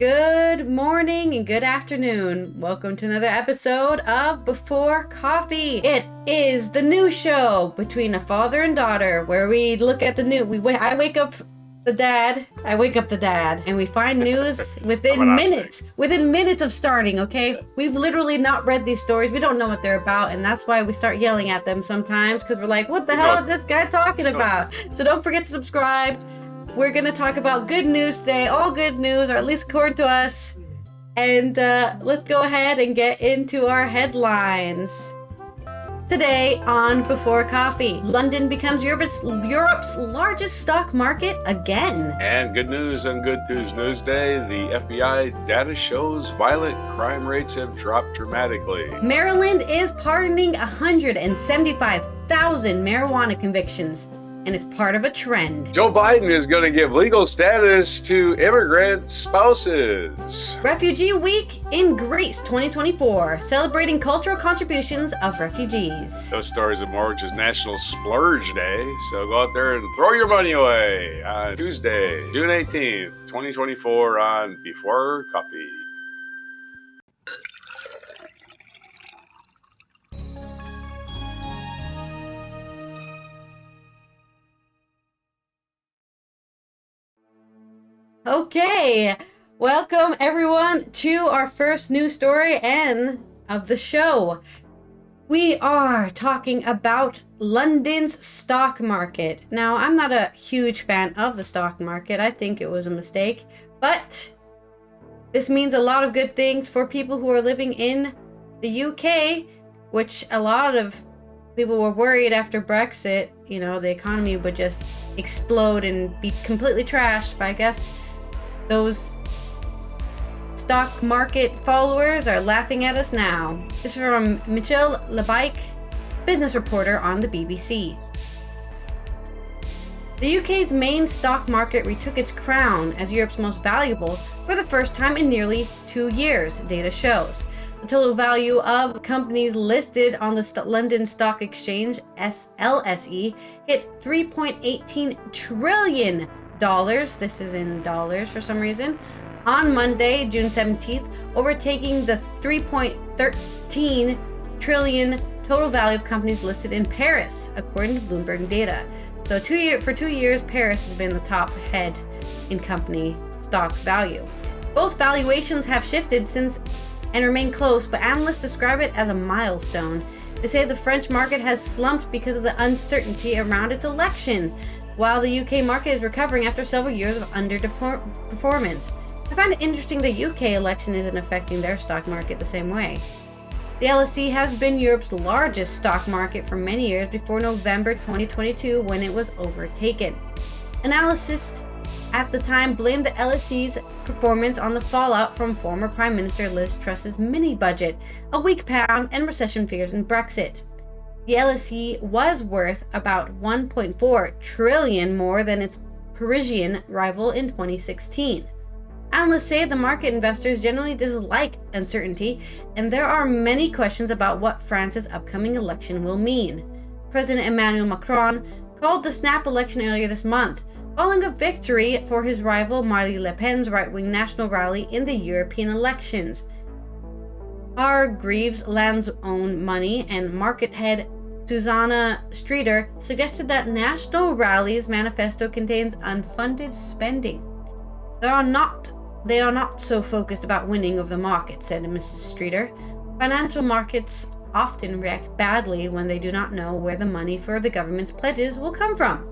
Good morning and good afternoon. Welcome to another episode of Before Coffee. It is the new show between a father and daughter where we look at the news. I wake up the dad, and we find news within minutes of starting, okay? We've literally not read these stories. We don't know what they're about, and that's why we start yelling at them sometimes because we're like, what the hell is this guy talking about? So don't forget to subscribe. We're going to talk about good news today, all good news, or at least according to us. And let's go ahead and get into our headlines. Today on Before Coffee, London becomes Europe's largest stock market again. And good news on Good News Day, the FBI data shows violent crime rates have dropped dramatically. Maryland is pardoning 175,000 marijuana convictions. And it's part of a trend. Joe Biden is going to give legal status to immigrant spouses. Refugee Week in Greece 2024, celebrating cultural contributions of refugees. Those stories and more, which is National Splurge Day. So go out there and throw your money away on Tuesday, June 18th, 2024 on Before Coffee. Okay, welcome everyone to our first news story and of the show. We are talking about London's stock market. Now, I'm not a huge fan of the stock market. I think it was a mistake, but this means a lot of good things for people who are living in the UK, which a lot of people were worried after Brexit, the economy would just explode and be completely trashed, but I guess those stock market followers are laughing at us now. This is from Michelle Lebyke, business reporter on the BBC. The UK's main stock market retook its crown as Europe's most valuable for the first time in nearly 2 years, data shows. The total value of companies listed on the London Stock Exchange, LSE, hit $3.18 trillion. This is in dollars for some reason, on Monday, June 17th, overtaking the 3.13 trillion total value of companies listed in Paris, according to Bloomberg data. So for 2 years, Paris has been the top head in company stock value. Both valuations have shifted since and remain close, but analysts describe it as a milestone. They say the French market has slumped because of the uncertainty around its election, while the UK market is recovering after several years of underperformance. I find it interesting the UK election isn't affecting their stock market the same way. The LSE has been Europe's largest stock market for many years before November 2022 when it was overtaken. Analysts at the time blamed the LSE's performance on the fallout from former Prime Minister Liz Truss's mini-budget, a weak pound, and recession fears in Brexit. The LSE was worth about 1.4 trillion more than its Parisian rival in 2016. Analysts say the market investors generally dislike uncertainty, and there are many questions about what France's upcoming election will mean. President Emmanuel Macron called the snap election earlier this month, following a victory for his rival Marine Le Pen's right-wing national rally in the European elections. Hargreaves Land's Own Money and market head Susanna Streeter suggested that National Rally's manifesto contains unfunded spending. They are not so focused about winning of the market, said Mrs. Streeter. Financial markets often react badly when they do not know where the money for the government's pledges will come from.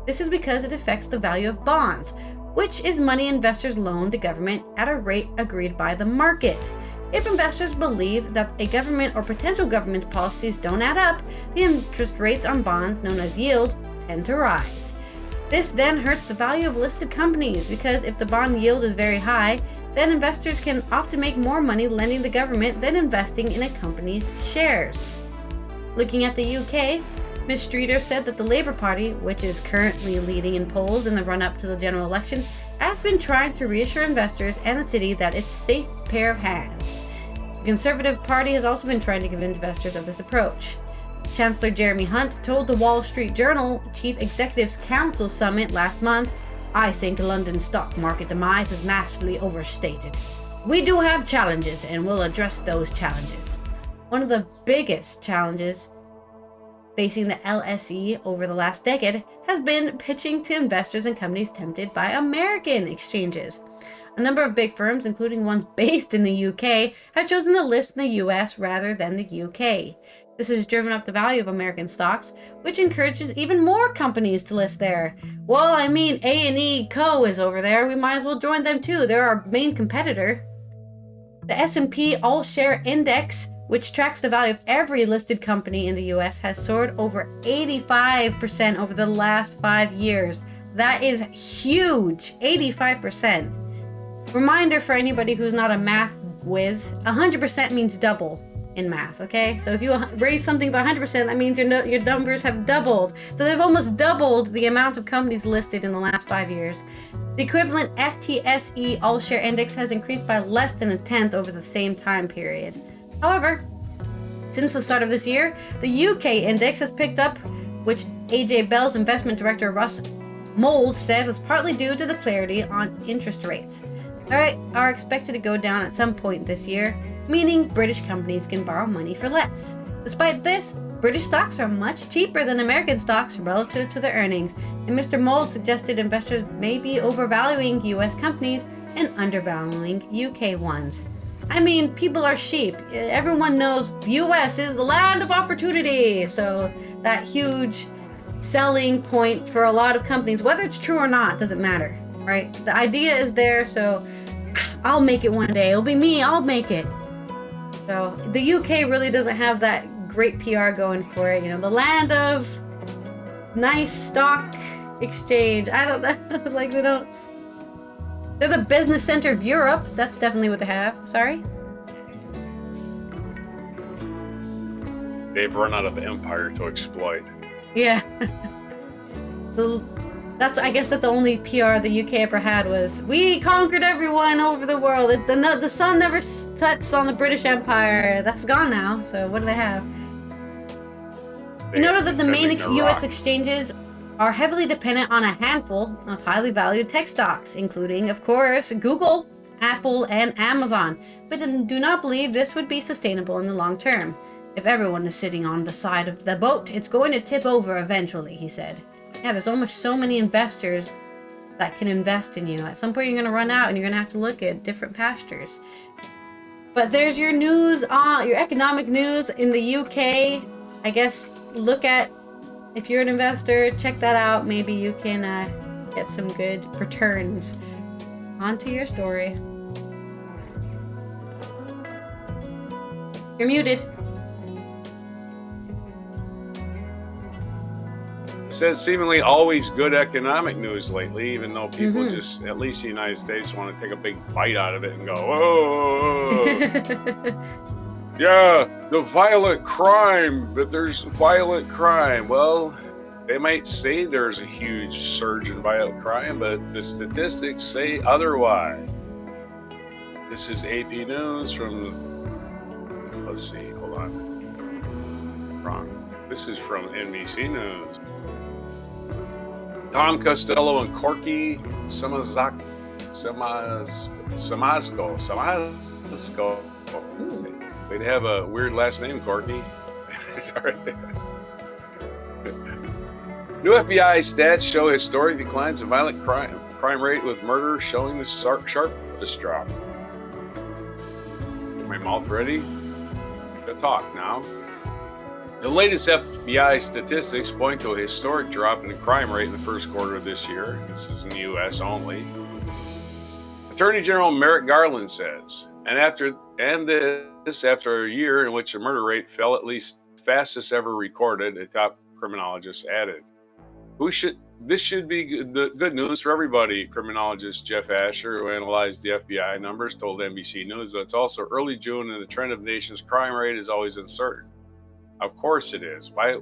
This is because it affects the value of bonds, which is money investors loan the government at a rate agreed by the market. If investors believe that a government or potential government's policies don't add up, the interest rates on bonds, known as yield, tend to rise. This then hurts the value of listed companies because if the bond yield is very high, then investors can often make more money lending the government than investing in a company's shares. Looking at the UK, Ms. Streeter said that the Labour Party, which is currently leading in polls in the run-up to the general election, has been trying to reassure investors and the city that it's a safe pair of hands. The Conservative Party has also been trying to convince investors of this approach. Chancellor Jeremy Hunt told the Wall Street Journal Chief Executives Council Summit last month, I think London's stock market demise is massively overstated. We do have challenges, and we'll address those challenges. One of the biggest challenges facing the LSE over the last decade has been pitching to investors and companies tempted by American exchanges. A number of big firms, including ones based in the UK, have chosen to list in the US rather than the UK. This has driven up the value of American stocks, which encourages even more companies to list there. Well, I mean, A&E Co. is over there. We might as well join them too. They're our main competitor. The S&P All-Share Index, which tracks the value of every listed company in the US, has soared over 85% over the last 5 years. That is huge, 85%. Reminder for anybody who's not a math whiz, 100% means double in math, okay? So if you raise something by 100%, that means your numbers have doubled. So they've almost doubled the amount of companies listed in the last 5 years. The equivalent FTSE All-Share Index has increased by less than a tenth over the same time period. However, since the start of this year, the UK index has picked up, which AJ Bell's investment director Russ Mould said was partly due to the clarity on interest rates. Are expected to go down at some point this year, meaning British companies can borrow money for less. Despite this, British stocks are much cheaper than American stocks relative to their earnings, and Mr. Mould suggested investors may be overvaluing US companies and undervaluing UK ones. I mean, people are sheep. Everyone knows the US is the land of opportunity, so that huge selling point for a lot of companies, whether it's true or not, doesn't matter, right? The idea is there, so I'll make it one day. It'll be me, I'll make it. So the UK really doesn't have that great PR going for it. You know, the land of nice stock exchange. I don't know. Like, they don't. They're the business center of Europe. That's definitely what they have. Sorry? They've run out of empire to exploit. Yeah. I guess that the only PR the UK ever had was, we conquered everyone over the world. The sun never sets on the British Empire. That's gone now. So what do they have? You noted that the main US exchanges are heavily dependent on a handful of highly valued tech stocks, including, of course, Google, Apple, and Amazon, but do not believe this would be sustainable in the long term. If everyone is sitting on the side of the boat, it's going to tip over eventually, he said. Yeah, there's almost so many investors that can invest in you. At some point, you're going to run out and you're going to have to look at different pastures. But there's your news, your economic news in the UK. I guess look at, if you're an investor, check that out. Maybe you can get some good returns. On to your story. You're muted. Says seemingly always good economic news lately, even though people just, at least the United States, want to take a big bite out of it and go, whoa. Yeah, the violent crime, but there's violent crime. Well, they might say there's a huge surge in violent crime, but the statistics say otherwise. This is AP News from, let's see, hold on. Wrong. This is from NBC News. Tom Costello and Corky Samazko. They'd have a weird last name, Corky. Sorry. New FBI stats show historic declines in violent crime rate, with murder showing the sharpest drop. Get my mouth ready to talk now. The latest FBI statistics point to a historic drop in the crime rate in the first quarter of this year. This is in the U.S. only. Attorney General Merrick Garland says, after a year in which the murder rate fell at least fastest ever recorded, a top criminologist added. This should be good news for everybody, criminologist Jeff Asher, who analyzed the FBI numbers, told NBC News, but it's also early June and the trend of the nation's crime rate is always uncertain. Of course it is. Why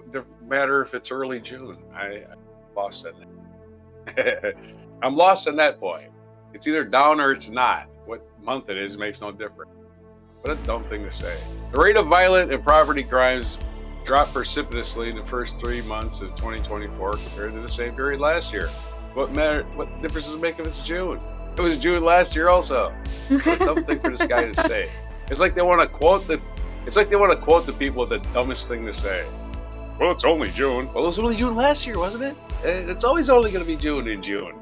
does it matter if it's early June? I'm lost on that. I'm lost on that point. It's either down or it's not. What month it is makes no difference. What a dumb thing to say. The rate of violent and property crimes dropped precipitously in the first 3 months of 2024 compared to the same period last year. What difference does it make if it's June? It was June last year also. What a dumb thing for this guy to say. It's like they want to quote the people with the dumbest thing to say. Well, it's only June. Well, it was only June last year, wasn't it? It's always only going to be June in June.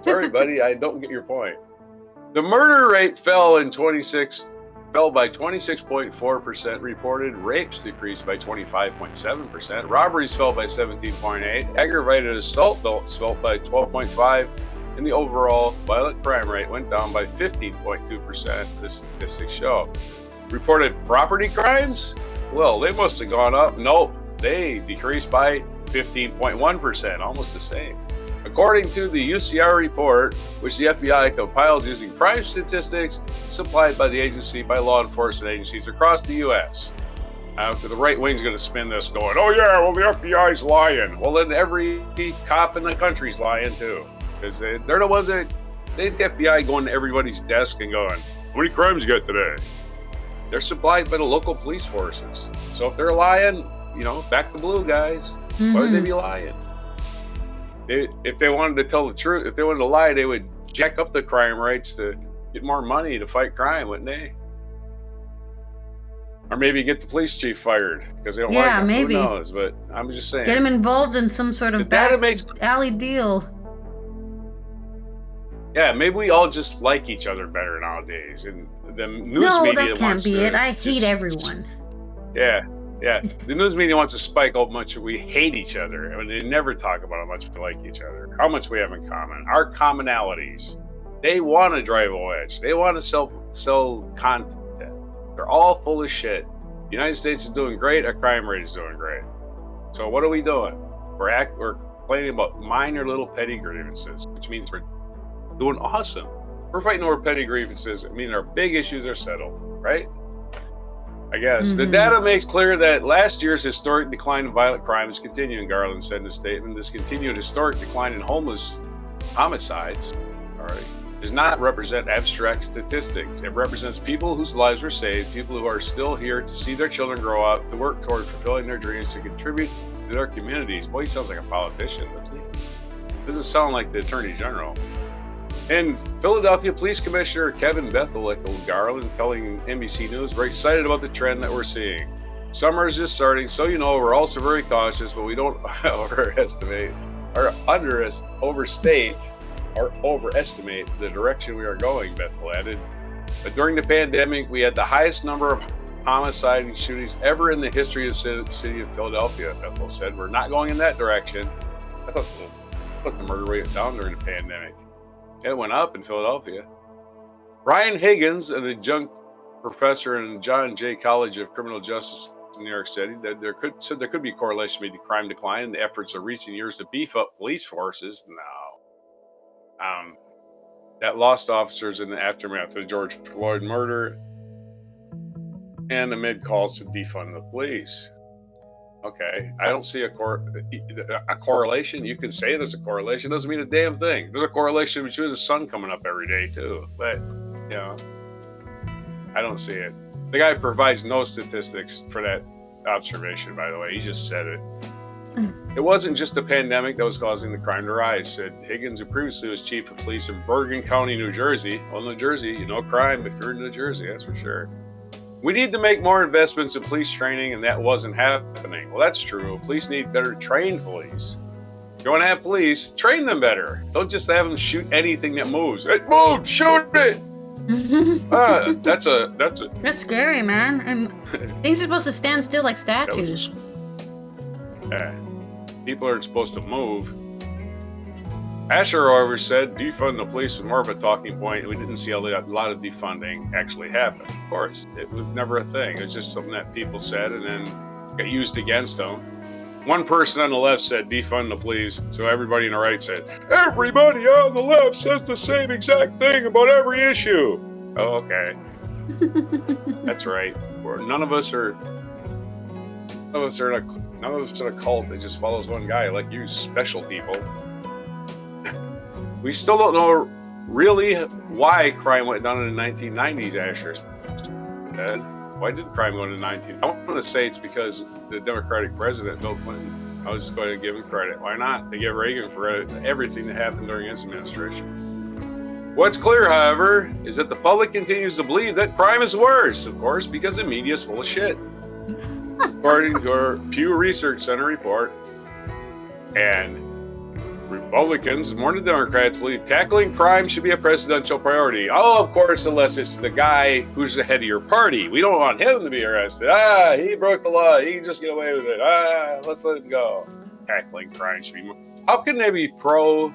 Sorry, buddy, I don't get your point. The murder rate fell by 26.4% reported. Rapes decreased by 25.7%. Robberies fell by 17.8%. Aggravated assault fell by 12.5%. And the overall violent crime rate went down by 15.2%, the statistics show. Reported property crimes? Well, they must have gone up. Nope, they decreased by 15.1%, almost the same. According to the UCR report, which the FBI compiles using crime statistics supplied by the agency by law enforcement agencies across the U.S. The right wing's going to spin this going, oh yeah, well the FBI's lying. Well, then every cop in the country's lying too. Because they're the ones that, they the FBI going to everybody's desk and going, how many crimes you got today? They're supplied by the local police forces. So if they're lying, back the blue guys. Mm-hmm. Why would they be lying? If they wanted to tell the truth, if they wanted to lie, they would jack up the crime rates to get more money to fight crime, wouldn't they? Or maybe get the police chief fired because they don't like him. Maybe. Who knows? But I'm just saying. Get him involved in some sort of alley deal. Yeah, maybe we all just like each other better nowadays. And the news media that can't be it. I hate everyone. Yeah. The news media wants to spike how much we hate each other. I mean, they never talk about how much we like each other, how much we have in common, our commonalities. They want to drive a wedge. They want to sell content. They're all full of shit. The United States is doing great. Our crime rate is doing great. So what are we doing? We're complaining about minor little petty grievances, which means we're doing awesome. We're fighting over petty grievances. I mean, our big issues are settled, right? I guess. Mm-hmm. The data makes clear that last year's historic decline in violent crime is continuing, Garland said in a statement. This continued historic decline in homeless homicides, does not represent abstract statistics. It represents people whose lives were saved, people who are still here to see their children grow up, to work toward fulfilling their dreams, to contribute to their communities. Boy, he sounds like a politician, doesn't he? Doesn't sound like the Attorney General. And Philadelphia Police Commissioner Kevin Bethel echoed Garland, telling NBC News, we're excited about the trend that we're seeing. Summer is just starting, so we're also very cautious, but we don't overestimate or overstate or overestimate the direction we are going, Bethel added. But during the pandemic, we had the highest number of homicide and shootings ever in the history of the city of Philadelphia, Bethel said. We're not going in that direction. I thought the murder rate went down during the pandemic. It went up in Philadelphia. Brian Higgins, an adjunct professor in John Jay College of Criminal Justice in New York City, that there could be a correlation between crime decline and the efforts of recent years to beef up police forces. That lost officers in the aftermath of the George Floyd murder and amid calls to defund the police. Okay, I don't see a correlation. You can say there's a correlation. Doesn't mean a damn thing. There's a correlation between the sun coming up every day too. But, I don't see it. The guy provides no statistics for that observation, by the way. He just said it. It wasn't just the pandemic that was causing the crime to rise, said Higgins, who previously was chief of police in Bergen County, New Jersey. Well, New Jersey, crime if you're in New Jersey, that's for sure. We need to make more investments in police training, and that wasn't happening. Well, that's true. Police need better trained police. If you want to have police, train them better. Don't just have them shoot anything that moves. It moved, shoot it! That's scary, man. And things are supposed to stand still like statues. People aren't supposed to move. Asher, however, said defund the police was more of a talking point. We didn't see a lot of defunding actually happen. Of course, it was never a thing. It was just something that people said and then got used against them. One person on the left said defund the police, so everybody on the right said, everybody on the left says the same exact thing about every issue. Oh, okay. That's right. None of us are in a cult that just follows one guy like you special people. We still don't know really why crime went down in the 1990s, Asher said. Why did crime go into the 1990s? I want to say it's because the Democratic president, Bill Clinton, I was just going to give him credit. Why not? They give Reagan credit for everything that happened during his administration. What's clear, however, is that the public continues to believe that crime is worse, of course, because the media is full of shit. According to our Pew Research Center report, and Republicans, more than Democrats, believe tackling crime should be a presidential priority. Oh, of course, unless it's the guy who's the head of your party. We don't want him to be arrested. He broke the law. He can just get away with it. Let's let him go. Tackling crime should be more. How can they be pro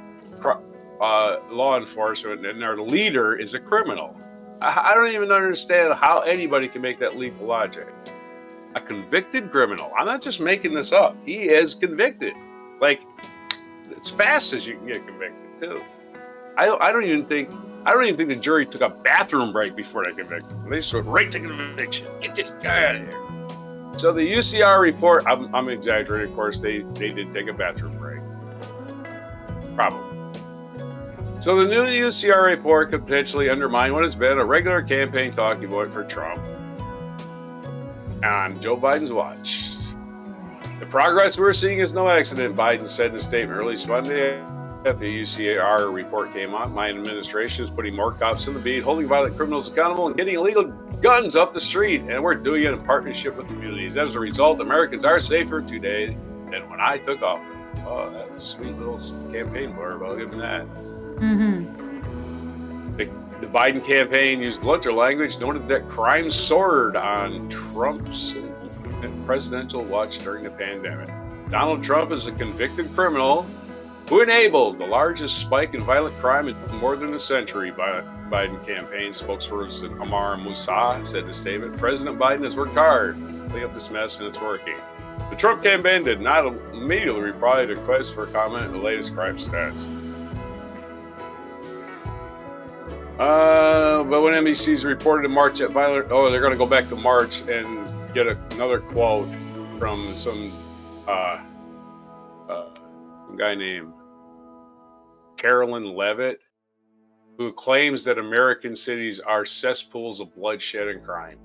law enforcement and their leader is a criminal? I don't even understand how anybody can make that leap of logic. A convicted criminal. I'm not just making this up. He is convicted. Like, as fast as you can get convicted too. I don't even think the jury took a bathroom break before they convicted him. They just went right to conviction. Get this guy out of here. So the UCR report, I'm exaggerating, of course, they did take a bathroom break. Probably. So the new UCR report could potentially undermine what has been a regular campaign talking point for Trump on Joe Biden's watch. The progress we're seeing is no accident, Biden said in a statement released Monday after the UCR report came out. My administration is putting more cops on the beat, holding violent criminals accountable, and getting illegal guns off the street. And we're doing it in partnership with communities. As a result, Americans are safer today than when I took office. Oh, that's a sweet little campaign blurb. I'll give him that. Mm-hmm. The Biden campaign used blunter language, noted that crime soared on Trump's presidential watch during the pandemic. Donald Trump is a convicted criminal who enabled the largest spike in violent crime in more than a century. Biden campaign spokesperson Amar Moussa said in a statement, President Biden has worked hard to clean up this mess and it's working. The Trump campaign did not immediately reply to requests for comment on the latest crime stats. But when NBC's reported in March that they're going to go back to March and get another quote from some guy named Carolyn Levitt, who claims that American cities are cesspools of bloodshed and crime.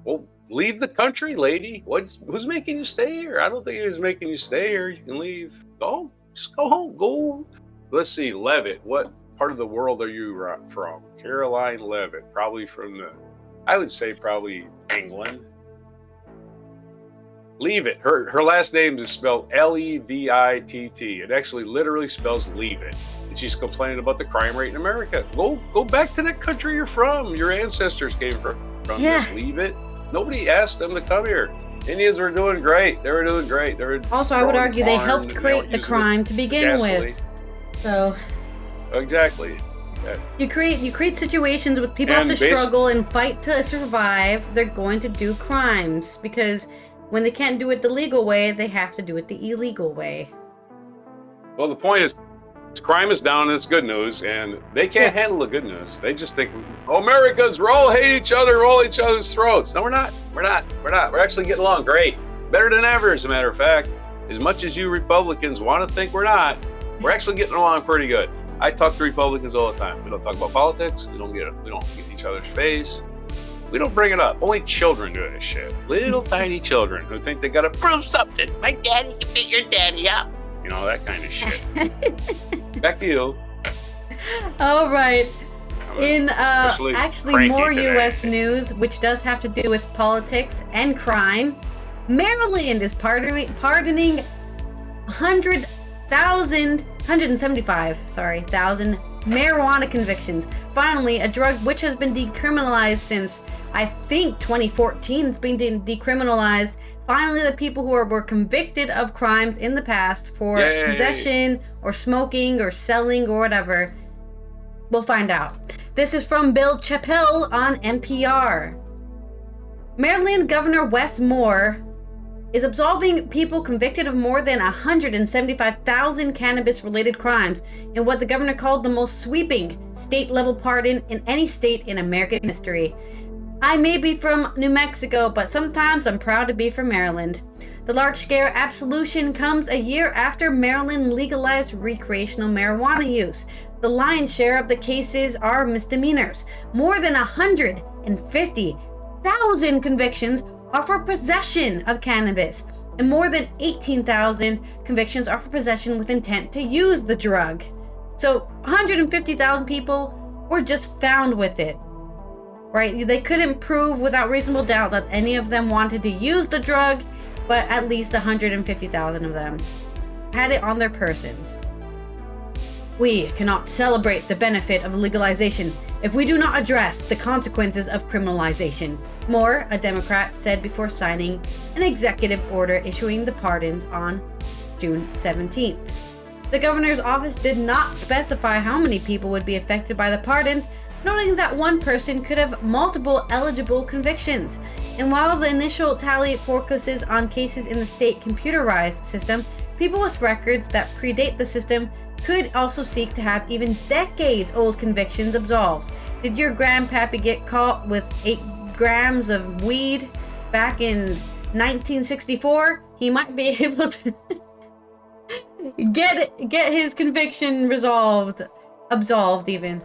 Well, leave the country, lady. Who's making you stay here? I don't think he's making you stay here. You can leave. Go. Just go home. Go. Let's see, Levitt. What part of the world are you from? Caroline Levitt. Probably from I would say probably England. Leave it. Her last name is spelled Levitt. It actually literally spells leave it. And she's complaining about the crime rate in America. Go back to that country you're from. Your ancestors came from. Yeah. Just leave it. Nobody asked them to come here. Indians were doing great. They were doing great. Also, I would argue they helped create the crime to begin with. So. Exactly. Yeah. You create situations with people have to struggle and fight to survive. They're going to do crimes because when they can't do it the legal way, they have to do it the illegal way. Well, the point is, crime is down, and it's good news, and they can't handle the good news. They just think, Americans, we all hate each other, roll each other's throats. No, we're not. We're actually getting along great. Better than ever, as a matter of fact. As much as you Republicans want to think we're not, we're actually getting along pretty good. I talk to Republicans all the time. We don't talk about politics. We don't get each other's face. We don't bring it up. Only children do this shit. Little tiny children who think they gotta prove something. My daddy can beat your daddy up. You know, that kind of shit. Back to you. All right. In actually more U.S. news, which does have to do with politics and crime, Maryland is pardoning 175,000 marijuana convictions. Finally, a drug which has been decriminalized since, I think, 2014. It's been decriminalized. Finally, the people who were convicted of crimes in the past for possession or smoking or selling or whatever, we'll find out. This is from Bill Chappell on NPR. Maryland Governor Wes Moore is absolving people convicted of more than 175,000 cannabis-related crimes in what the governor called the most sweeping state-level pardon in any state in American history. I may be from New Mexico, but sometimes I'm proud to be from Maryland. The large-scale absolution comes a year after Maryland legalized recreational marijuana use. The lion's share of the cases are misdemeanors. More than 150,000 convictions are for possession of cannabis. and more than 18,000 convictions are for possession with intent to use the drug. So 150,000 people were just found with it, right? They couldn't prove without reasonable doubt that any of them wanted to use the drug, but at least 150,000 of them had it on their persons. We cannot celebrate the benefit of legalization if we do not address the consequences of criminalization, Moore, a Democrat, said before signing an executive order issuing the pardons on June 17th. The governor's office did not specify how many people would be affected by the pardons, noting that one person could have multiple eligible convictions. And while the initial tally focuses on cases in the state computerized system, people with records that predate the system could also seek to have even decades-old convictions absolved. Did your grandpappy get caught with 8 grams of weed back in 1964? He might be able to get his conviction absolved even.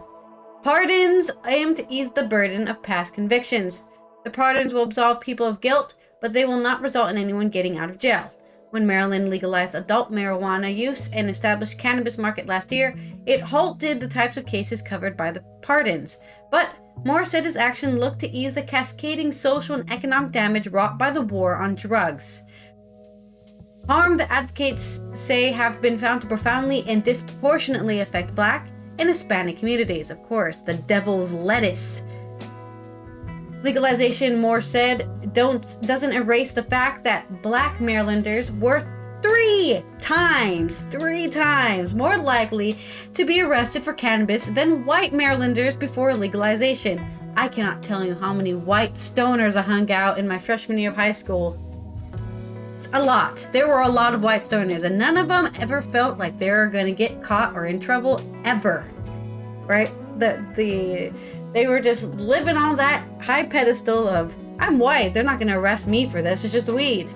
Pardons aim to ease the burden of past convictions. The pardons will absolve people of guilt, but they will not result in anyone getting out of jail. When Maryland legalized adult marijuana use and established cannabis market last year, it halted the types of cases covered by the pardons. But Moore said his action looked to ease the cascading social and economic damage wrought by the war on drugs. Harm that advocates say have been found to profoundly and disproportionately affect Black and Hispanic communities. Of course, the devil's lettuce. Legalization, Moore said, doesn't erase the fact that Black Marylanders were 3 times more likely to be arrested for cannabis than white Marylanders before legalization. I cannot tell you how many white stoners I hung out in my freshman year of high school. A lot. There were a lot of white stoners, and none of them ever felt like they were going to get caught or in trouble ever. Right? They were just living on that high pedestal of, I'm white, they're not going to arrest me for this, it's just weed.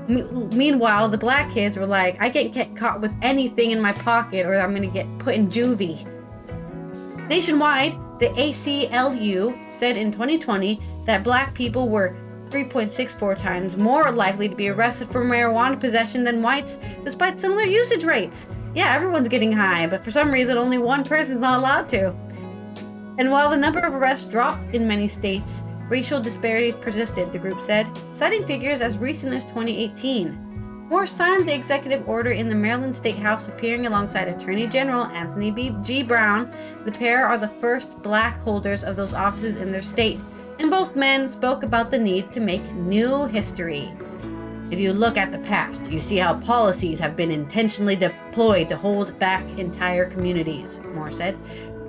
Meanwhile, the Black kids were like, I can't get caught with anything in my pocket or I'm going to get put in juvie. Nationwide, the ACLU said in 2020 that Black people were 3.64 times more likely to be arrested for marijuana possession than whites, despite similar usage rates. Yeah, everyone's getting high, but for some reason only one person's not allowed to. And while the number of arrests dropped in many states, racial disparities persisted, the group said, citing figures as recent as 2018. Moore signed the executive order in the Maryland State House, appearing alongside Attorney General Anthony G. Brown. The pair are the first Black holders of those offices in their state, and both men spoke about the need to make new history. If you look at the past, you see how policies have been intentionally deployed to hold back entire communities, Moore said.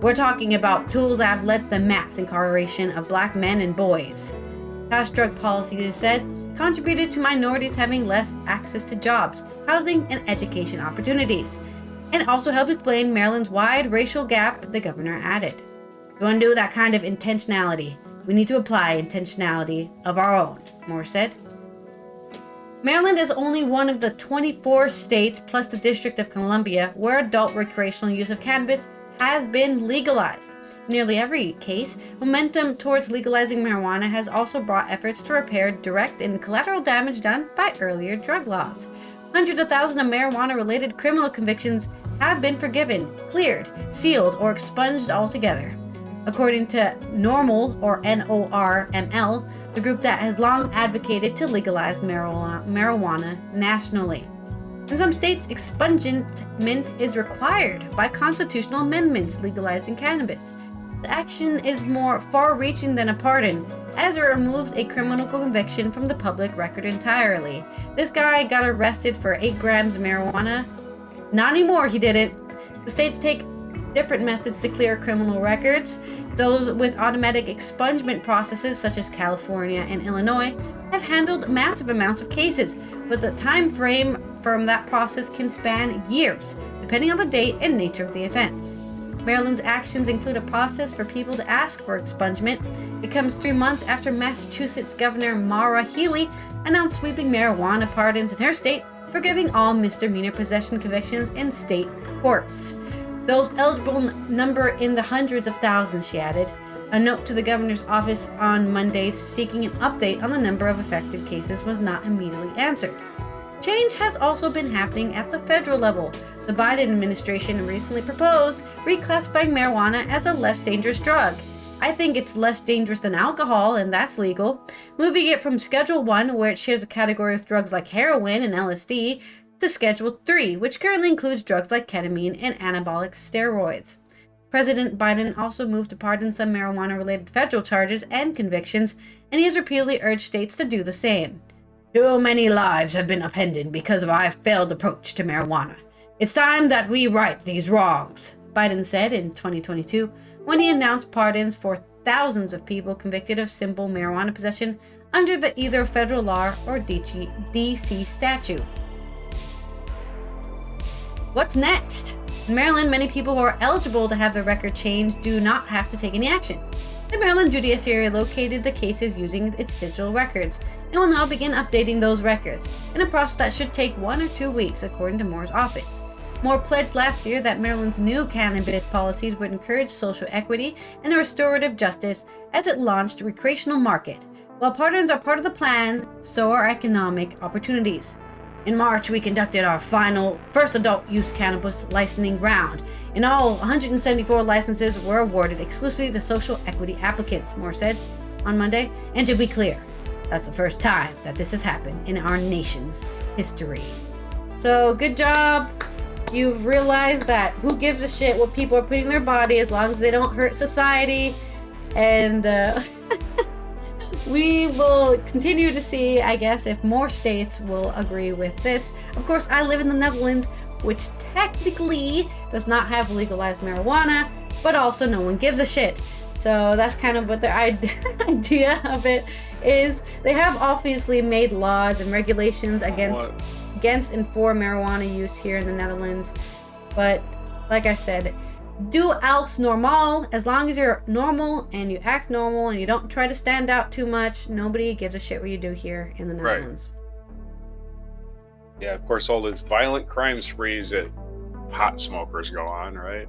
We're talking about tools that have led to the mass incarceration of Black men and boys. Past drug policies, it said, contributed to minorities having less access to jobs, housing, and education opportunities, and also helped explain Maryland's wide racial gap, the governor added. To undo that kind of intentionality, we need to apply intentionality of our own, Moore said. Maryland is only one of the 24 states, plus the District of Columbia, where adult recreational use of cannabis has been legalized. In nearly every case, momentum towards legalizing marijuana has also brought efforts to repair direct and collateral damage done by earlier drug laws. Hundreds of thousands of marijuana-related criminal convictions have been forgiven, cleared, sealed, or expunged altogether. According to NORML, or NORML, the group that has long advocated to legalize marijuana nationally. In some states, expungement is required by constitutional amendments legalizing cannabis. The action is more far-reaching than a pardon, as it removes a criminal conviction from the public record entirely. This guy got arrested for 8 grams of marijuana. Not anymore, he didn't. The states take different methods to clear criminal records. Those with automatic expungement processes, such as California and Illinois, have handled massive amounts of cases, but the time frame from that process can span years, depending on the date and nature of the offense. Maryland's actions include a process for people to ask for expungement. It comes 3 months after Massachusetts Governor Maura Healey announced sweeping marijuana pardons in her state, forgiving all misdemeanor possession convictions in state courts. Those eligible number in the hundreds of thousands, she added. A note to the governor's office on Monday seeking an update on the number of affected cases was not immediately answered. Change has also been happening at the federal level. The Biden administration recently proposed reclassifying marijuana as a less dangerous drug. I think it's less dangerous than alcohol, and that's legal. Moving it from Schedule 1, where it shares a category with drugs like heroin and LSD, to Schedule 3, which currently includes drugs like ketamine and anabolic steroids. President Biden also moved to pardon some marijuana-related federal charges and convictions, and he has repeatedly urged states to do the same. Too many lives have been upended because of our failed approach to marijuana. It's time that we right these wrongs, Biden said in 2022 when he announced pardons for thousands of people convicted of simple marijuana possession under the either federal law or DC statute. What's next? In Maryland, many people who are eligible to have their record changed do not have to take any action. The Maryland Judiciary located the cases using its digital records and will now begin updating those records, in a process that should take 1 or 2 weeks, according to Moore's office. Moore pledged last year that Maryland's new cannabis policies would encourage social equity and restorative justice as it launched a recreational market. While pardons are part of the plan, so are economic opportunities. In March, we conducted our first adult use cannabis licensing round. In all, 174 licenses were awarded exclusively to social equity applicants, Moore said on Monday. And to be clear, that's the first time that this has happened in our nation's history. So good job. You've realized that who gives a shit what people are putting in their body as long as they don't hurt society. And we will continue to see, I guess, if more states will agree with this. Of course, I live in the Netherlands, which technically does not have legalized marijuana, but also no one gives a shit. So that's kind of what the idea of it is. They have obviously made laws and regulations against and for marijuana use here in the Netherlands. But like I said, do else normal. As long as you're normal and you act normal and you don't try to stand out too much, nobody gives a shit what you do here in the Netherlands. Right. Yeah, of course, all those violent crime sprees that pot smokers go on, right?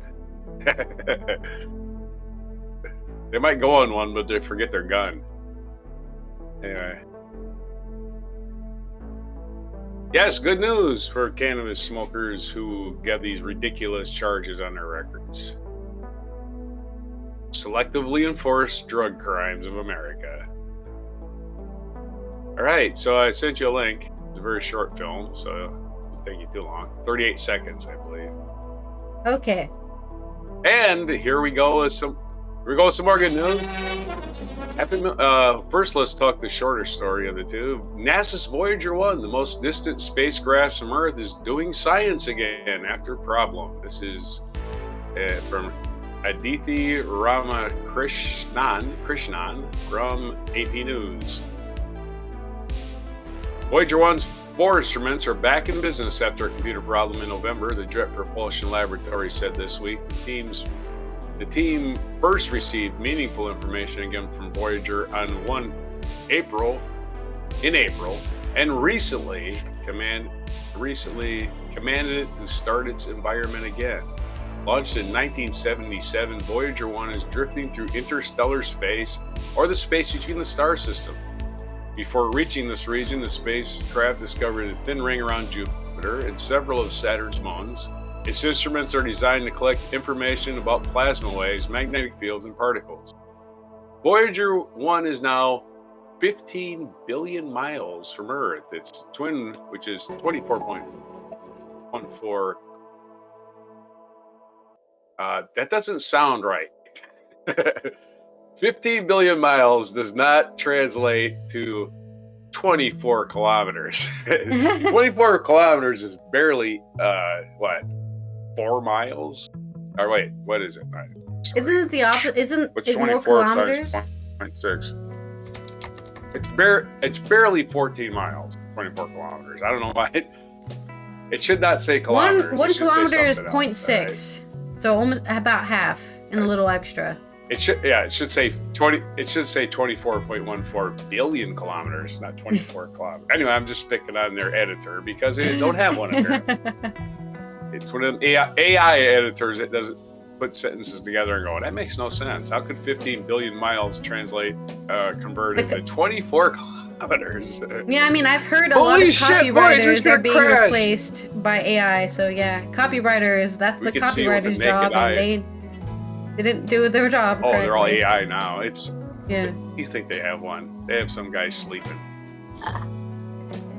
They might go on one, but they forget their gun. Anyway. Yes, good news for cannabis smokers who get these ridiculous charges on their records. Selectively enforced drug crimes of America. All right, so I sent you a link. It's a very short film, so it won't take you too long. 38 seconds, I believe. Okay. And here we go with some more good news. First, let's talk the shorter story of the two. NASA's Voyager 1, the most distant spacecraft from Earth, is doing science again after a problem. This is from Aditi Ramakrishnan from AP News. Voyager 1's 4 instruments are back in business after a computer problem in November, the Jet Propulsion Laboratory said this week. The team first received meaningful information again from Voyager on April, and recently commanded it to start its environment again. Launched in 1977, Voyager 1 is drifting through interstellar space, or the space between the star system. Before reaching this region, the spacecraft discovered a thin ring around Jupiter and several of Saturn's moons. Its instruments are designed to collect information about plasma waves, magnetic fields, and particles. Voyager 1 is now 15 billion miles from Earth. Its twin, which is 24.14. That doesn't sound right. 15 billion miles does not translate to 24 kilometers. 24 kilometers is barely, 4 miles? Or wait, what is it? Isn't it the opposite? Isn't it more kilometers? 0.6. It's barely 14 miles. 24 kilometers. I don't know why. It should not say kilometers. One kilometer is 0.6. Right? So almost about half and a little extra. It should say 20. It should say 24.14 billion kilometers, not 24 kilometers. Anyway, I'm just picking on their editor because they don't have one apparently. It's one of them AI editors that doesn't put sentences together and go, that makes no sense. How could 15 billion miles convert into 24 kilometers? Yeah, I mean, I've heard a lot of copywriters are being replaced by AI. So yeah, copywriters, that's the copywriter's job, and they didn't do their job correctly. They're all AI now. Yeah. You think they have one? They have some guy sleeping,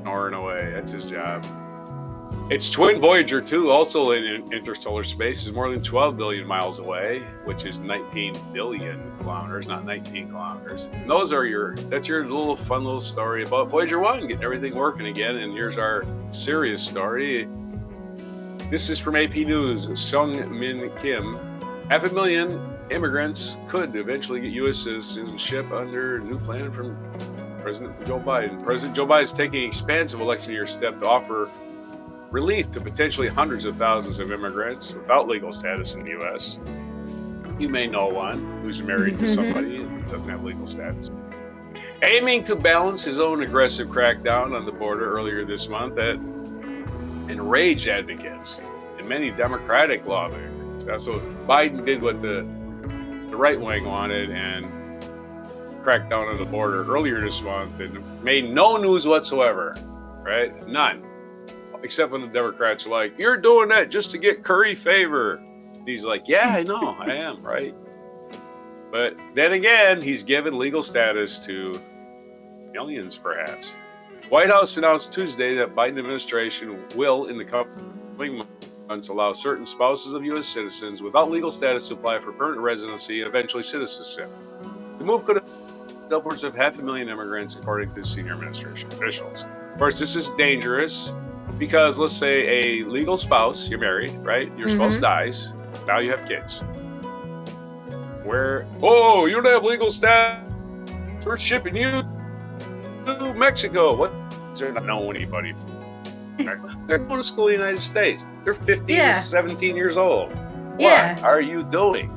snoring away. That's his job. Its twin Voyager 2, also in interstellar space, is more than 12 billion miles away, which is 19 billion kilometers, not 19 kilometers. And that's your little fun little story about Voyager 1 getting everything working again. And here's our serious story. This is from AP News. Sung Min Kim. 500,000 immigrants could eventually get U.S. citizenship under a new plan from President Joe Biden. President Joe Biden is taking an expansive election year step to offer relief to potentially hundreds of thousands of immigrants without legal status in the U.S. You may know one who's married to somebody and doesn't have legal status. Aiming to balance his own aggressive crackdown on the border earlier this month that enraged advocates and many Democratic lawmakers. That's what Biden did what the right wing wanted and cracked down on the border earlier this month and made no news whatsoever, right? None. Except when the Democrats are like, you're doing that just to get Curry favor. And he's like, yeah, I know, I am, right? But then again, he's given legal status to millions, perhaps. White House announced Tuesday that Biden administration will, in the coming months, allow certain spouses of U.S. citizens without legal status to apply for permanent residency and eventually citizenship. The move could affect upwards of 500,000 immigrants, according to senior administration officials. Of course, this is dangerous. Because let's say a legal spouse, you're married, right? Your spouse dies. Now you have kids. You don't have legal status. We're shipping you to Mexico. What? They're not know anybody. They're going to school in the United States. They're 15 to 17 years old. What are you doing?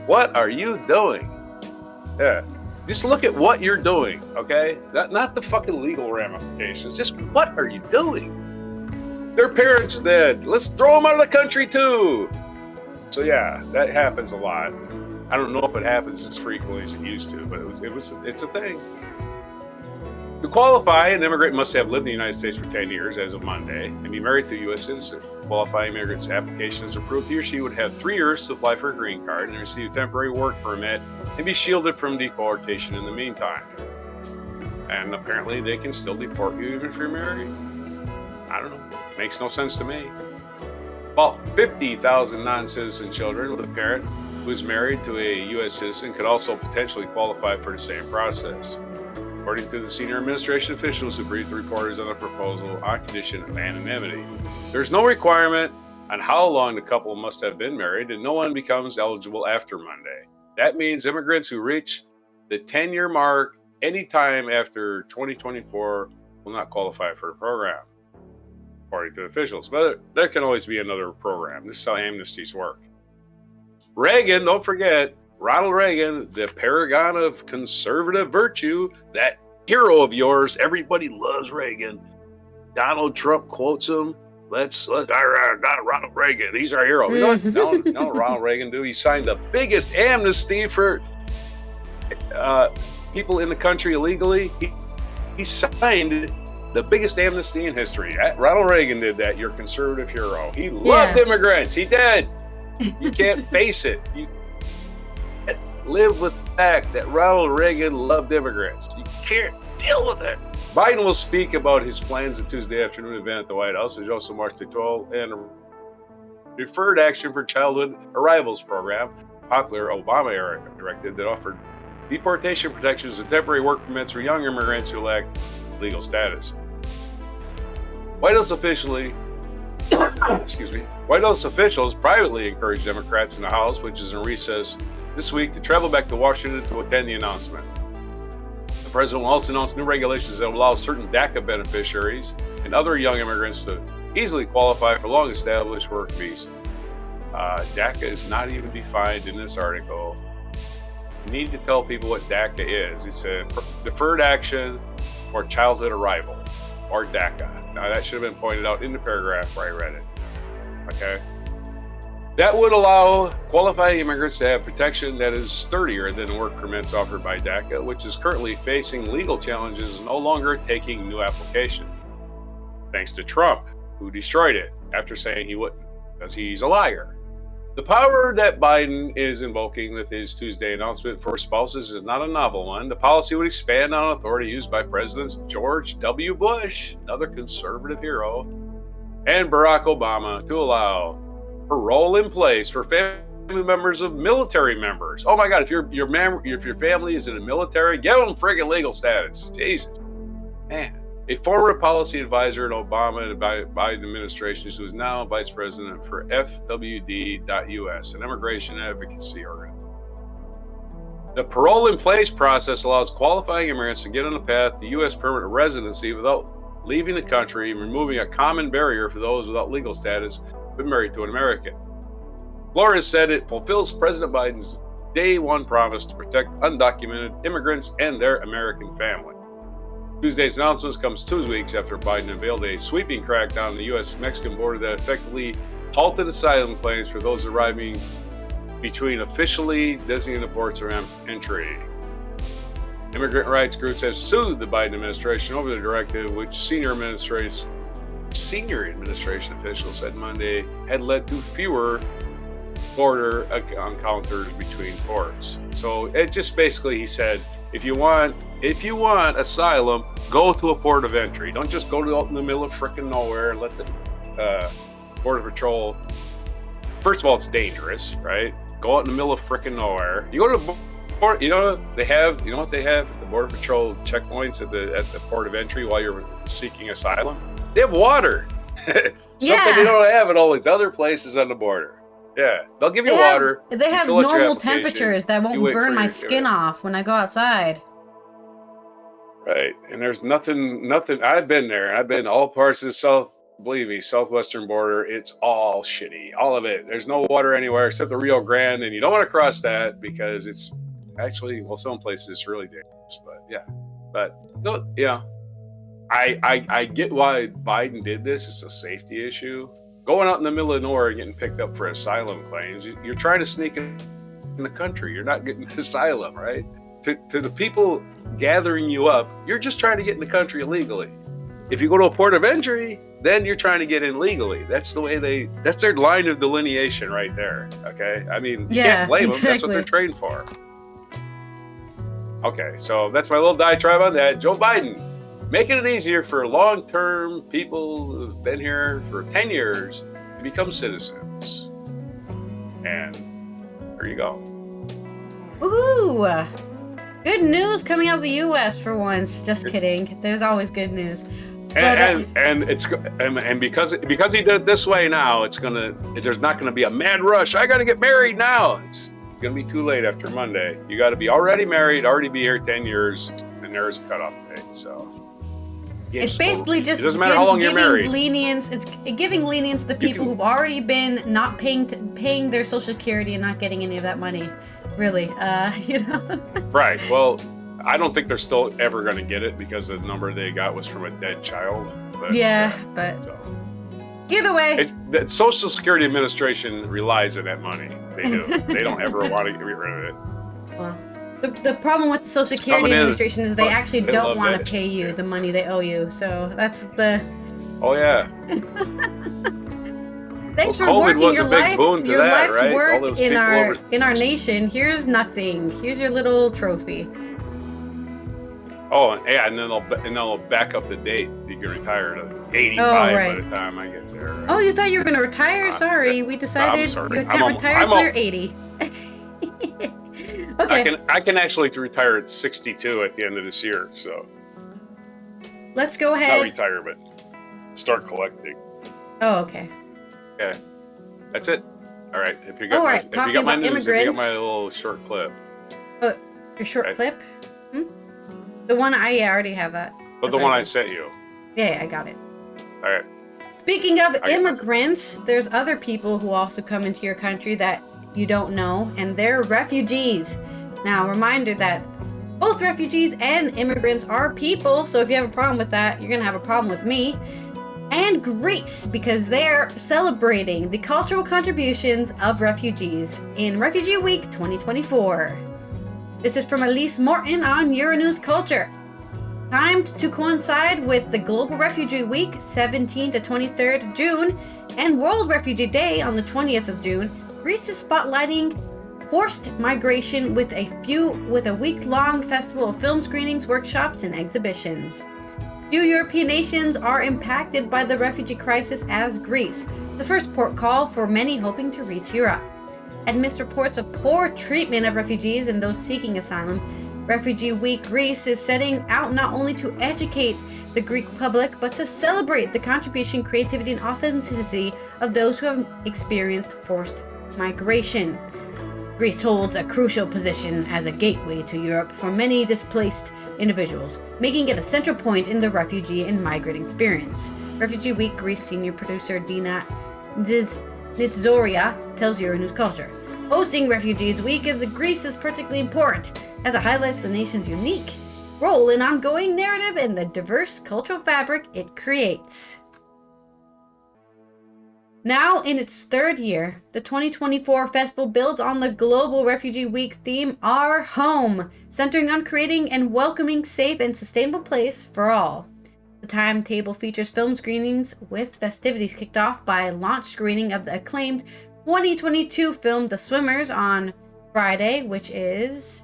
What are you doing? Yeah. Just look at what you're doing, okay? Not the fucking legal ramifications. Just what are you doing? Their parents dead. Let's throw them out of the country too. So yeah, that happens a lot. I don't know if it happens as frequently as it used to, but it's a thing. To qualify, an immigrant must have lived in the United States for 10 years as of Monday and be married to a U.S. citizen. Qualifying immigrant's application is approved. He or she would have 3 years to apply for a green card and receive a temporary work permit and be shielded from deportation in the meantime. And apparently they can still deport you even if you're married. I don't know. Makes no sense to me. About 50,000 non-citizen children with a parent who is married to a U.S. citizen could also potentially qualify for the same process. According to the senior administration officials who briefed the reporters on the proposal on condition of anonymity, there's no requirement on how long the couple must have been married, and no one becomes eligible after Monday. That means immigrants who reach the 10-year mark anytime after 2024 will not qualify for the program, according to officials. But there can always be another program. This is how amnesties work. Reagan, don't forget, Ronald Reagan, the paragon of conservative virtue, that hero of yours. Everybody loves Reagan. Donald Trump quotes him. Let's Ronald Reagan. He's our hero. You know what Ronald Reagan do? He signed the biggest amnesty for people in the country illegally. He signed the biggest amnesty in history. Ronald Reagan did that. Your conservative hero. He loved immigrants. He did. You can't face it. You can't live with the fact that Ronald Reagan loved immigrants. You can't deal with it. Biden will speak about his plans at Tuesday afternoon event at the White House, which also marked the 12th and Deferred Action for Childhood Arrivals program, popular Obama-era directive that offered deportation protections and temporary work permits for young immigrants who lack legal status. White House officials privately encouraged Democrats in the House, which is in recess this week, to travel back to Washington to attend the announcement. The president will also announce new regulations that will allow certain DACA beneficiaries and other young immigrants to easily qualify for long-established work visas. DACA is not even defined in this article. You need to tell people what DACA is. It's a Deferred Action for Childhood Arrival, or DACA. Now, that should have been pointed out in the paragraph where I read it. Okay? That would allow qualifying immigrants to have protection that is sturdier than work permits offered by DACA, which is currently facing legal challenges and no longer taking new applications. Thanks to Trump, who destroyed it after saying he wouldn't, because he's a liar. The power that Biden is invoking with his Tuesday announcement for spouses is not a novel one. The policy would expand on authority used by Presidents George W. Bush, another conservative hero, and Barack Obama to allow parole in place for family members of military members. Oh my God! If your family is in the military, give them friggin' legal status. Jesus, man. A former policy advisor in Obama and Biden administrations, who is now vice president for FWD.US, an immigration advocacy organization. The parole in place process allows qualifying immigrants to get on the path to U.S. permanent residency without leaving the country, removing a common barrier for those without legal status but married to an American. Flores said it fulfills President Biden's day one promise to protect undocumented immigrants and their American family. Tuesday's announcements comes 2 weeks after Biden unveiled a sweeping crackdown on the U.S.-Mexican border that effectively halted asylum claims for those arriving between officially designated ports of entry. Immigrant rights groups have sued the Biden administration over the directive, which senior administration officials said Monday had led to fewer border encounters between ports. So it just basically, he said, if you want asylum, go to a port of entry. Don't just go out in the middle of frickin' nowhere and let the Border Patrol. First of all, it's dangerous, right? Go out in the middle of frickin' nowhere. You go to the port. You know what they have at the Border Patrol checkpoints at the port of entry while you're seeking asylum? They have water. Something they don't have at all these other places on the border. Yeah, they'll give you water. They have normal temperatures that won't burn my skin off when I go outside. Right, and there's nothing. I've been there. I've been all parts of the southwestern border. It's all shitty, all of it. There's no water anywhere except the Rio Grande, and you don't want to cross that because it's actually, some places it's really dangerous. I get why Biden did this. It's a safety issue. Going out in the middle of nowhere and getting picked up for asylum claims, you're trying to sneak in the country. You're not getting asylum, right? To the people gathering you up, you're just trying to get in the country illegally. If you go to a port of entry, then you're trying to get in legally. That's the way that's their line of delineation right there. Okay? I mean, you can't blame them. That's what they're trained for. Okay, so that's my little diatribe on that. Joe Biden, making it easier for long-term people who've been here for 10 years to become citizens. And there you go. Woohoo! Good news coming out of the U.S. for once. Just kidding. There's always good news. And because he did it this way now, there's not gonna be a mad rush. I gotta get married now. It's gonna be too late after Monday. You gotta be already married, already be here 10 years, and there's a cutoff date. So it's basically just giving lenience. It's giving lenience to people who've already been not paying their Social Security and not getting any of that money. Really, Right. Well, I don't think they're still ever going to get it because the number they got was from a dead child. But either way, the Social Security Administration relies on that money. They do. They don't ever want to get rid of it. Well, the problem with the Social Security Administration is they actually don't want to pay you the money they owe you. So that's the. Oh yeah. Thanks for COVID working was your a big life, boon to your that, life's right? work in our nation. Here's nothing. Here's your little trophy. Oh yeah, and then they'll back up the date. You can retire at 85 by the time I get there. Right? Oh, you thought you were gonna retire? Sorry, we decided you can't retire until you're 80. Okay. I can actually retire at 62 at the end of this year. So let's go ahead. Not retire, but start collecting. Oh, okay. Okay, that's it. All right. If you got my news, if you got my little short clip. Your short clip? The one I already have that. But the one I sent you. Yeah, I got it. All right. Speaking of immigrants, there's other people who also come into your country that you don't know, and they're refugees. Now, reminder that both refugees and immigrants are people, so if you have a problem with that, you're gonna have a problem with me. and Greece, because they're celebrating the cultural contributions of refugees in Refugee Week 2024. This is from Elise Morton on Euronews Culture. Timed to coincide with the Global Refugee Week, 17 to 23rd June, and World Refugee Day on the 20th of June, Greece is spotlighting forced migration with a week-long festival of film screenings, workshops, and exhibitions. Few European nations are impacted by the refugee crisis as Greece, the first port call for many hoping to reach Europe. Amidst reports of poor treatment of refugees and those seeking asylum, Refugee Week Greece is setting out not only to educate the Greek public, but to celebrate the contribution, creativity, and authenticity of those who have experienced forced migration. Greece holds a crucial position as a gateway to Europe for many displaced individuals, making it a central point in the refugee and migrant experience. Refugee Week Greece senior producer Dina Nitzoria tells Euronews Culture. Hosting Refugees Week as Greece is particularly important, as it highlights the nation's unique role in ongoing narrative and the diverse cultural fabric it creates. Now in its third year, the 2024 festival builds on the Global Refugee Week theme, Our Home, centering on creating and welcoming safe and sustainable place for all. The timetable features film screenings with festivities kicked off by a launch screening of the acclaimed 2022 film The Swimmers on Friday, which is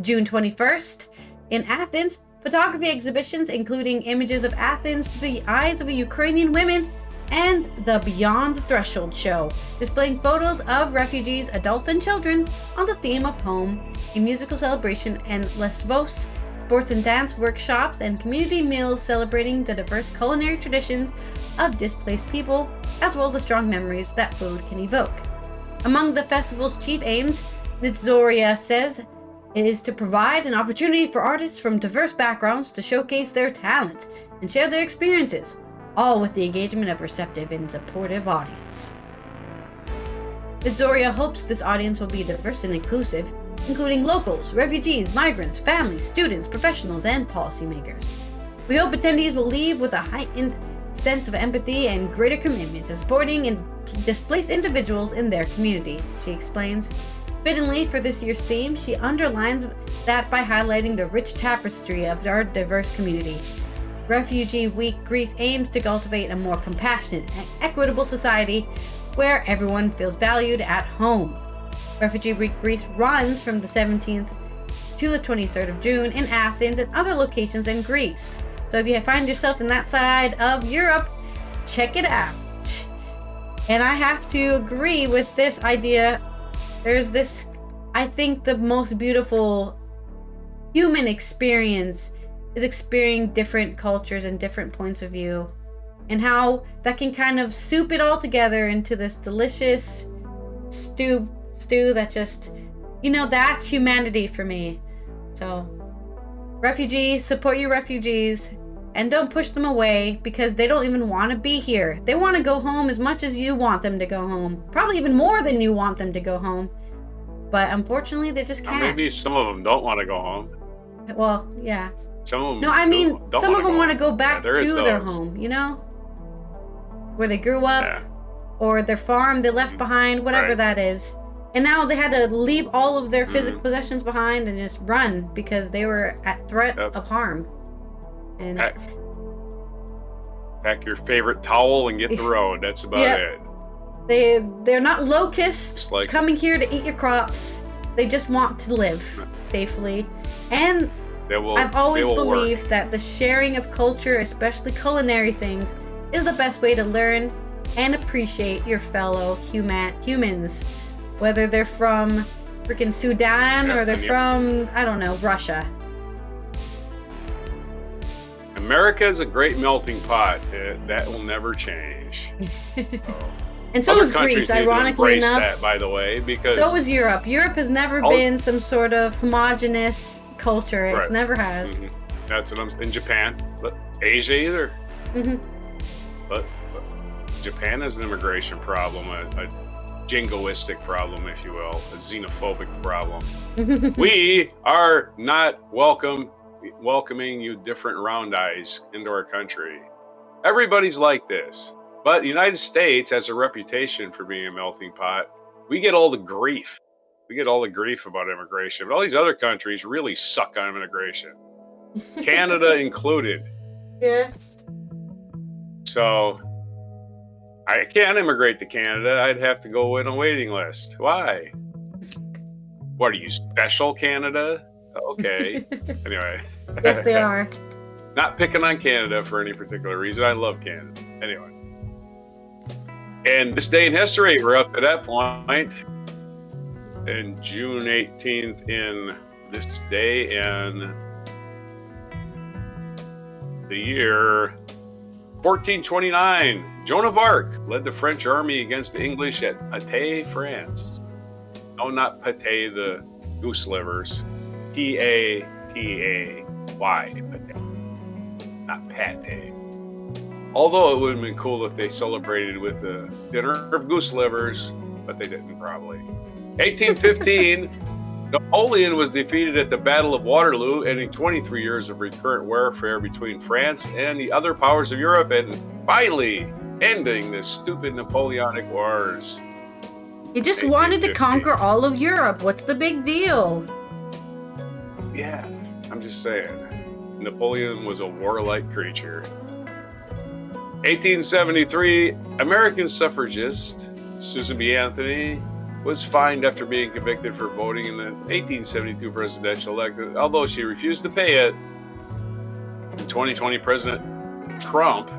June 21st. In Athens, photography exhibitions including images of Athens through the eyes of Ukrainian women and the Beyond the Threshold show, displaying photos of refugees, adults, and children on the theme of home, a musical celebration, and Lesvos, sports and dance workshops, and community meals celebrating the diverse culinary traditions of displaced people, as well as the strong memories that food can evoke. Among the festival's chief aims, Nitzoria says, is to provide an opportunity for artists from diverse backgrounds to showcase their talent and share their experiences, all with the engagement of a receptive and supportive audience. Nitzoria hopes this audience will be diverse and inclusive, including locals, refugees, migrants, families, students, professionals, and policymakers. We hope attendees will leave with a heightened sense of empathy and greater commitment to supporting and displaced individuals in their community, she explains. Fittingly for this year's theme, she underlines that by highlighting the rich tapestry of our diverse community. Refugee Week Greece aims to cultivate a more compassionate and equitable society where everyone feels valued at home. Refugee Week Greece runs from the 17th to the 23rd of June in Athens and other locations in Greece. So if you find yourself in that side of Europe, check it out. And I have to agree with this idea. There's this, I think the most beautiful human experience is experiencing different cultures and different points of view, and how that can kind of soup it all together into this delicious stew that just, that's humanity for me. So refugees, support your refugees, and don't push them away because they don't even want to be here. They want to go home as much as you want them to go home, probably even more than you want them to go home, but unfortunately they just can't. Maybe some of them don't want to go home. Well, yeah. Some of them No, I mean, don't some of them want to home. go back Yeah, to their home, where they grew up, Yeah. or their farm they left behind, whatever Right. that is. And now they had to leave all of their physical possessions behind and just run because they were at threat Yep. of harm. And Pack your favorite towel and get the road. That's about Yep. it. they're not locusts Just like- coming here to eat your crops. They just want to live safely. And I've always believed that the sharing of culture, especially culinary things, is the best way to learn and appreciate your fellow humans, whether they're from freaking Sudan or they're from, I don't know, Russia. America is a great melting pot. That will never change. And so Other is countries Greece, need to ironically embrace enough. that, by the way, because So is Europe. Europe has never been some sort of homogenous culture. It Right. never has. That's what I'm in Japan, but Asia either. But Japan has an immigration problem, a jingoistic problem, if you will, a xenophobic problem. We are not welcoming you different round eyes into our country. Everybody's like this. But the United States has a reputation for being a melting pot. We get all the grief. We get all the grief about immigration. But all these other countries really suck on immigration. Canada included. Yeah. So I can't immigrate to Canada. I'd have to go in a waiting list. Why? What are you, special Canada? Okay. Anyway. Yes, they are. Not picking on Canada for any particular reason. I love Canada. Anyway. And this day in history, we're up to that point. And June 18th in this day in the year 1429, Joan of Arc led the French army against the English at Patay, France. No, not Patay, the goose livers. Patay, Patay. Not Patay. Although it would have been cool if they celebrated with a dinner of goose livers, but they didn't probably. 1815, Napoleon was defeated at the Battle of Waterloo, ending 23 years of recurrent warfare between France and the other powers of Europe, and finally ending the stupid Napoleonic Wars. He just wanted to conquer all of Europe. What's the big deal? Yeah, I'm just saying. Napoleon was a warlike creature. 1873, American suffragist Susan B. Anthony was fined after being convicted for voting in the 1872 presidential election, although she refused to pay it. In 2020, President Trump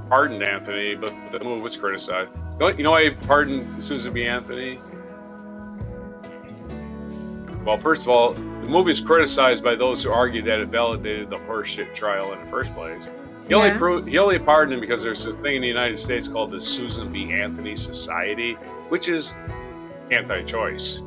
pardoned Anthony, but the move was criticized. You know why he pardoned Susan B. Anthony? Well, first of all, the movie is criticized by those who argue that it validated the horseshit trial in the first place. He only pardoned him because there's this thing in the United States called the Susan B. Anthony Society, which is anti-choice.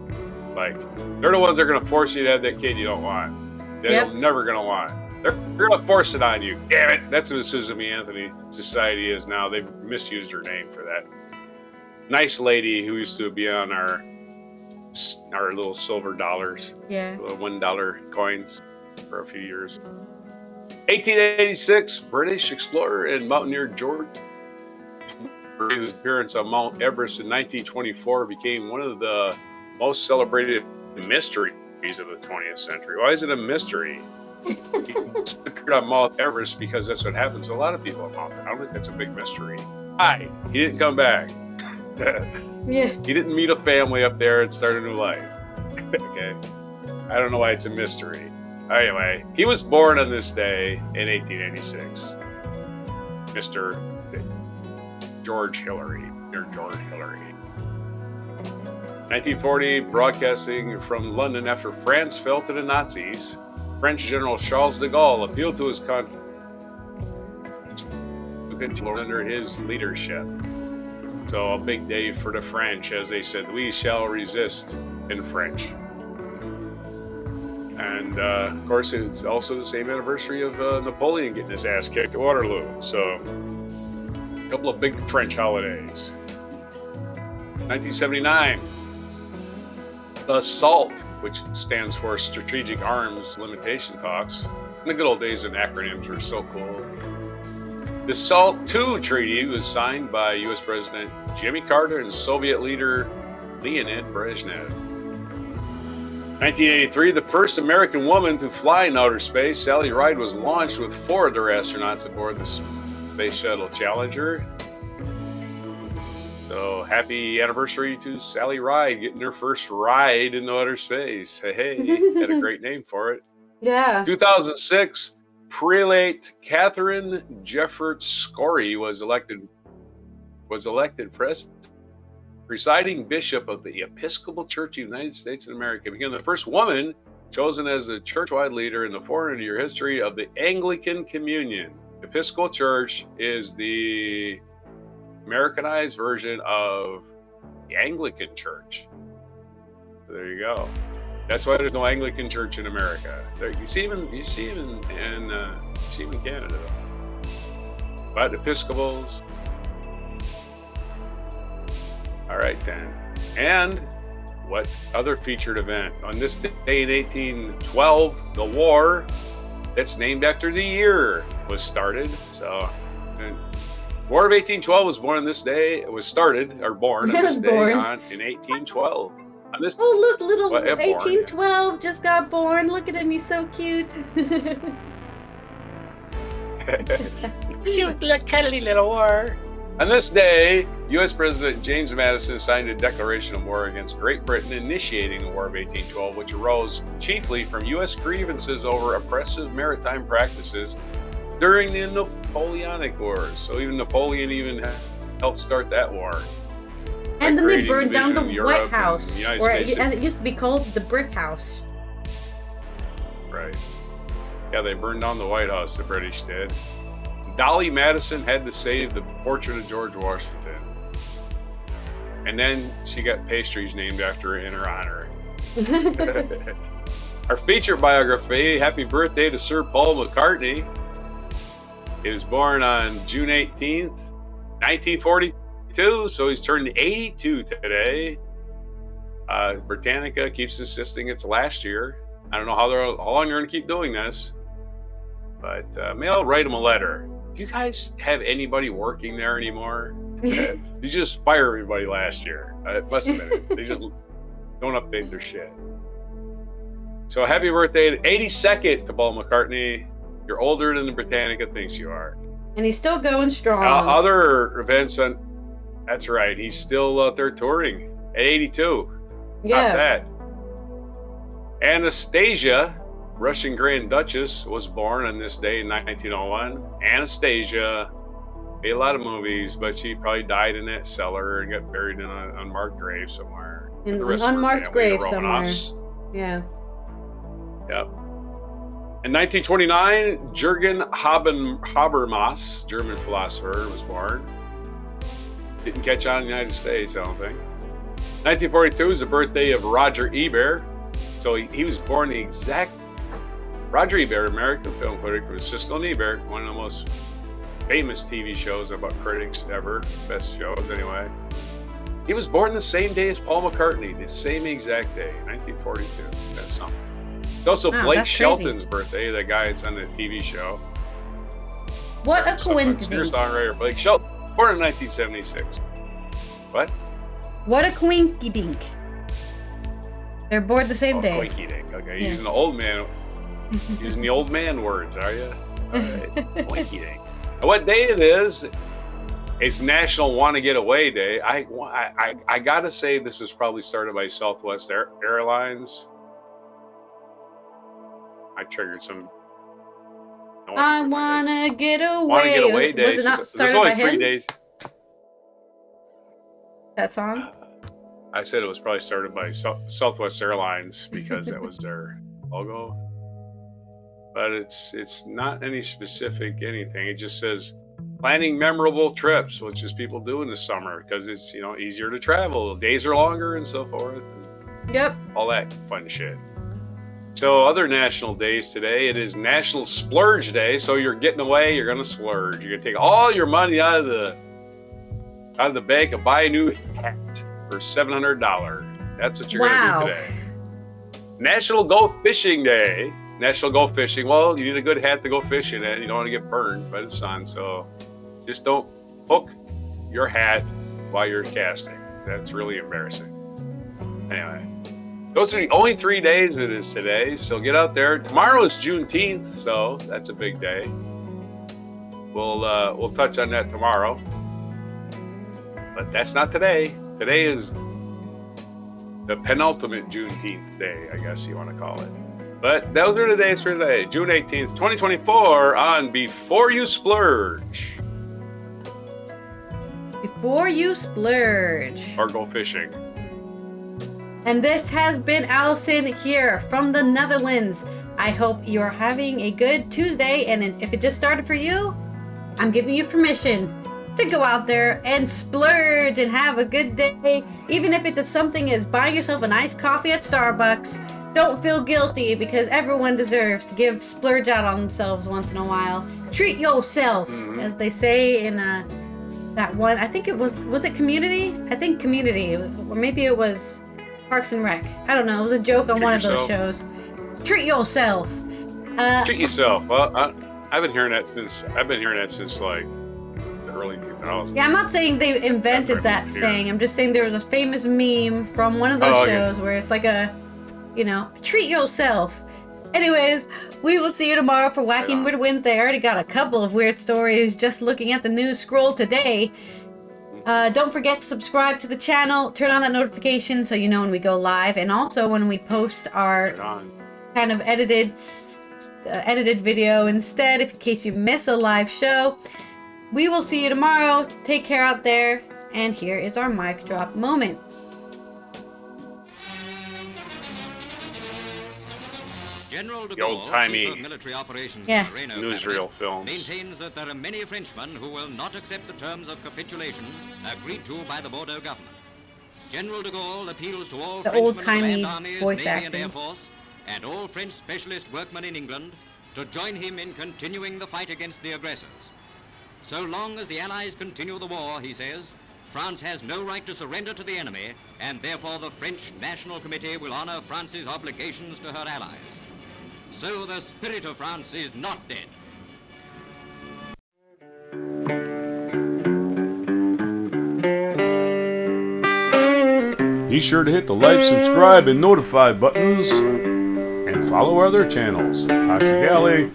Like, they're the ones that are going to force you to have that kid you don't want. They're never going to want. They're going to force it on you. Damn it. That's what the Susan B. Anthony Society is now. They've misused her name for that. Nice lady who used to be on our little silver dollars. Yeah. Little $1 coins for a few years. 1886, British explorer and mountaineer George, whose appearance on Mount Everest in 1924 became one of the most celebrated mysteries of the 20th century. Why is it a mystery? He appeared on Mount Everest because that's what happens to a lot of people on Mount Everest. I don't think that's a big mystery. He didn't come back. Yeah. He didn't meet a family up there and start a new life. Okay. I don't know why it's a mystery. Anyway, he was born on this day in 1886. Mr. George Hillary. 1940, broadcasting from London after France fell to the Nazis, French General Charles de Gaulle appealed to his country to continue under his leadership. So a big day for the French, as they said, "We shall resist" in French. And of course, it's also the same anniversary of Napoleon getting his ass kicked at Waterloo. So a couple of big French holidays. 1979, the SALT, which stands for Strategic Arms Limitation Talks. In the good old days when acronyms were so cool. The SALT II Treaty was signed by U.S. President Jimmy Carter and Soviet leader Leonid Brezhnev. 1983, the first American woman to fly in outer space, Sally Ride, was launched with 4 other astronauts aboard the Space Shuttle Challenger. So happy anniversary to Sally Ride getting her first ride into outer space. Hey, had a great name for it. Yeah. 2006, Prelate Catherine Jefferts Scory was elected presiding bishop of the Episcopal Church of the United States of America, became the first woman chosen as the church-wide leader in the 400-year history of the Anglican Communion. Episcopal Church is the Americanized version of the Anglican Church. So there you go. That's why there's no Anglican Church in America. You see them in Canada, but Episcopals. All right, then. And what other featured event? On this day in 1812, the war that's named after the year was started. So, War of 1812 was born on this day. It was started or born on this day in 1812. On this, look, little well, 1812 just got born. Look at him, he's so cute. Cute little cuddly little war. On this day, U.S. President James Madison signed a declaration of war against Great Britain, initiating the War of 1812, which arose chiefly from U.S. grievances over oppressive maritime practices during the Napoleonic Wars. So even Napoleon helped start that war. And then they burned down the White House, or as it used to be called, the Brick House. Right. Yeah, they burned down the White House, the British did. Dolly Madison had to save the portrait of George Washington. And then she got pastries named after her in her honor. Our feature biography, happy birthday to Sir Paul McCartney. He was born on June 18th, 1942, so he's turned 82 today. Britannica keeps insisting it's last year. I don't know how long they're going to keep doing this, but maybe I'll write them a letter. Do you guys have anybody working there anymore? You just fired everybody last year. It must have been. They just don't update their shit. So happy birthday to 82nd to Paul McCartney. You're older than the Britannica thinks you are. And he's still going strong. Other events that's right. He's still out there touring at 82. Yeah. Not bad. Anastasia, Russian Grand Duchess, was born on this day in 1901. Anastasia made a lot of movies, but she probably died in that cellar and got buried in an unmarked grave somewhere. In an unmarked grave somewhere. Yeah. Yep. In 1929, Jürgen Habermas, German philosopher, was born. Didn't catch on in the United States, I don't think. 1942 is the birthday of Roger Ebert. So he was born the exact... Roger Ebert, American film critic, was Siskel and Ebert, one of the most famous TV shows about critics ever, best shows anyway. He was born the same day as Paul McCartney, the same exact day, 1942. That's something. It's also Blake Shelton's birthday, that guy that's on the TV show. What a coincidence. Singer-songwriter Blake Shelton, born in 1976. What? What a quinky dink. They're born the same day. Quinky dink. Okay, yeah. Using the old man words, are you? All right. Quinky dink. What day it is? It's National Want to Get Away Day. I gotta say this was probably started by Southwest Airlines. I triggered some. I wanna get away. Want to Get Away Day. Was it not started There's only by 3 him? days. That song? I said it was probably started by Southwest Airlines because that was their logo. But it's not any specific anything. It just says planning memorable trips, which is people do in the summer because it's easier to travel. Days are longer and so forth. And yep. All that fun shit. So other national days today, it is National Splurge Day. So you're getting away, you're gonna splurge. You're gonna take all your money out of the bank and buy a new hat for $700. That's what you're gonna do today. National Go Fishing Day. National Go Fishing. Well, you need a good hat to go fishing in. You don't want to get burned by the sun. So just don't hook your hat while you're casting. That's really embarrassing. Anyway, those are the only 3 days it is today. So get out there. Tomorrow is Juneteenth, so that's a big day. We'll touch on that tomorrow. But that's not today. Today is the penultimate Juneteenth day, I guess you want to call it. But those are the days for today. June 18th, 2024 on Before You Splurge. Before You Splurge. Or go fishing. And this has been Allison here from the Netherlands. I hope you're having a good Tuesday. And if it just started for you, I'm giving you permission to go out there and splurge and have a good day. Even if it's something as buying yourself a nice coffee at Starbucks. Don't feel guilty because everyone deserves to splurge out on themselves once in a while. Treat yourself, as they say in that one. I think it was it Community? I think Community, or maybe it was Parks and Rec. I don't know. It was a joke on one of those shows. Treat yourself. Treat yourself. Well, I've been hearing that since like the early 2000s. Yeah, I'm not saying they invented that saying. I'm just saying there was a famous meme from one of those shows where it's like a, treat yourself. Anyways, we will see you tomorrow for Wacky Weird Wednesday. I already got a couple of weird stories just looking at the news scroll today. Don't forget to subscribe to the channel, turn on that notification so you know when we go live, and also when we post our kind of edited video instead, in case you miss a live show. We will see you tomorrow. Take care out there, and here is our mic drop moment. General de The old-timey military operations newsreel films. Maintains that there are many Frenchmen who will not accept the terms of capitulation agreed to by the Bordeaux government. General de Gaulle appeals to all old-timey armies, voice Navy acting. and Air Force, and all French specialist workmen in England to join him in continuing the fight against the aggressors. So long as the Allies continue the war, he says, France has no right to surrender to the enemy, and therefore the French National Committee will honor France's obligations to her allies. So the spirit of France is not dead. Be sure to hit the like, subscribe, and notify buttons, and follow our other channels, Toxic Alley,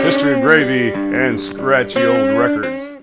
History of Gravy, and Scratchy Old Records.